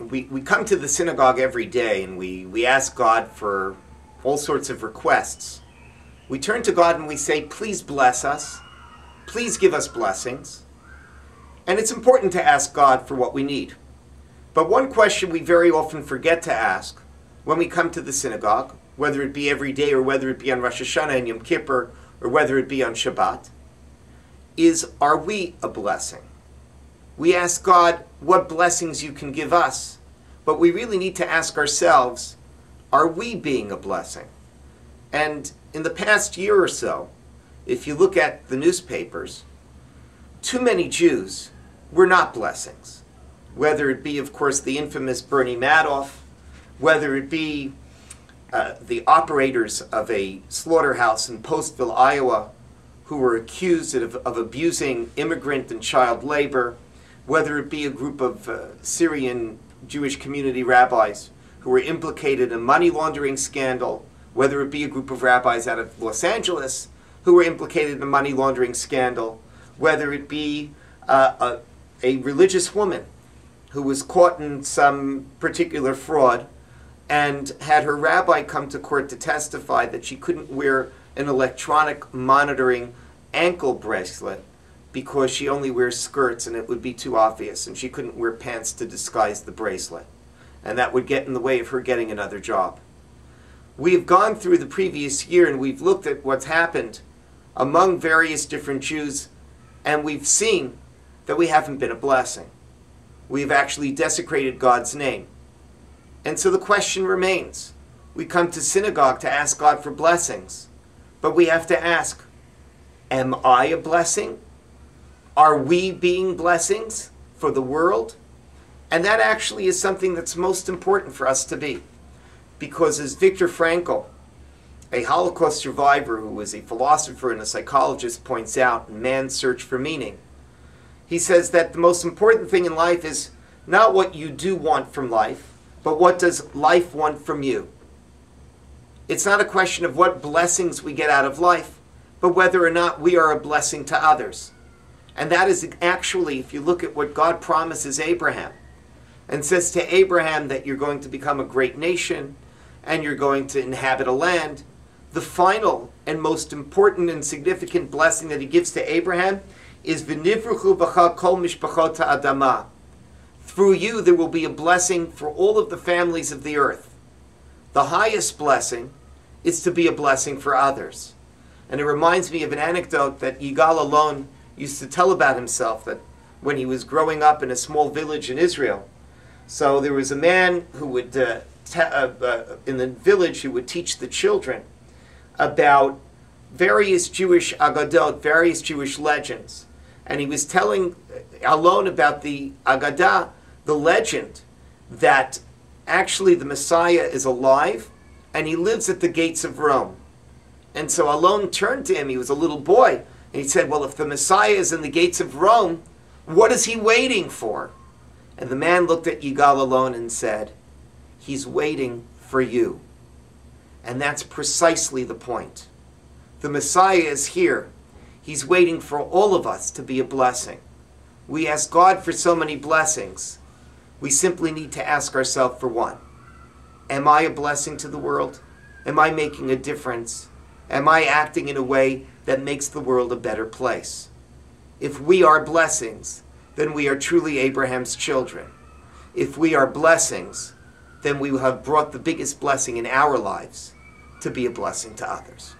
we come to the synagogue every day and we ask God for all sorts of requests. We turn to God and we say, please bless us. Please give us blessings. And it's important to ask God for what we need. But one question we very often forget to ask when we come to the synagogue, whether it be every day or whether it be on Rosh Hashanah and Yom Kippur or whether it be on Shabbat, is, are we a blessing? We ask God what blessings you can give us, but we really need to ask ourselves, are we being a blessing? And in the past year or so, if you look at the newspapers, too many Jews were not blessings. Whether it be, of course, the infamous Bernie Madoff, whether it be the operators of a slaughterhouse in Postville, Iowa, who were accused of abusing immigrant and child labor, whether it be a group of Syrian Jewish community rabbis who were implicated in a money laundering scandal, whether it be a group of rabbis out of Los Angeles who were implicated in a money laundering scandal, whether it be a religious woman who was caught in some particular fraud and had her rabbi come to court to testify that she couldn't wear an electronic monitoring ankle bracelet because she only wears skirts and it would be too obvious, and she couldn't wear pants to disguise the bracelet, and that would get in the way of her getting another job. We've gone through the previous year and we've looked at what's happened among various different Jews, and we've seen that we haven't been a blessing. We've actually desecrated God's name. And so the question remains. We come to synagogue to ask God for blessings, but we have to ask, am I a blessing? Are we being blessings for the world? And that actually is something that's most important for us to be. Because as Viktor Frankl, a Holocaust survivor who was a philosopher and a psychologist, points out in Man's Search for Meaning, he says that the most important thing in life is not what you do want from life, but what does life want from you? It's not a question of what blessings we get out of life, but whether or not we are a blessing to others. And that is actually, if you look at what God promises Abraham, and says to Abraham that you're going to become a great nation, and you're going to inhabit a land, the final and most important and significant blessing that he gives to Abraham is V'nivruchu b'cha kol mishpachot ha'adama. Through you there will be a blessing for all of the families of the earth. The highest blessing is to be a blessing for others. And it reminds me of an anecdote that Yigal Allon used to tell about himself, that when he was growing up in a small village in Israel, so there was a man who would, in the village, who would teach the children about various Jewish agadot, various Jewish legends. And he was telling Allon about the agadah, the legend, that actually the Messiah is alive and he lives at the gates of Rome. And so Allon turned to him, he was a little boy, and he said, well, if the Messiah is in the gates of Rome, what is he waiting for? And the man looked at Yigal Allon and said, he's waiting for you. And that's precisely the point. The Messiah is here. He's waiting for all of us to be a blessing. We ask God for so many blessings. We simply need to ask ourselves for one. Am I a blessing to the world? Am I making a difference? Am I acting in a way that makes the world a better place? If we are blessings, then we are truly Abraham's children. If we are blessings, then we will have brought the biggest blessing in our lives to be a blessing to others.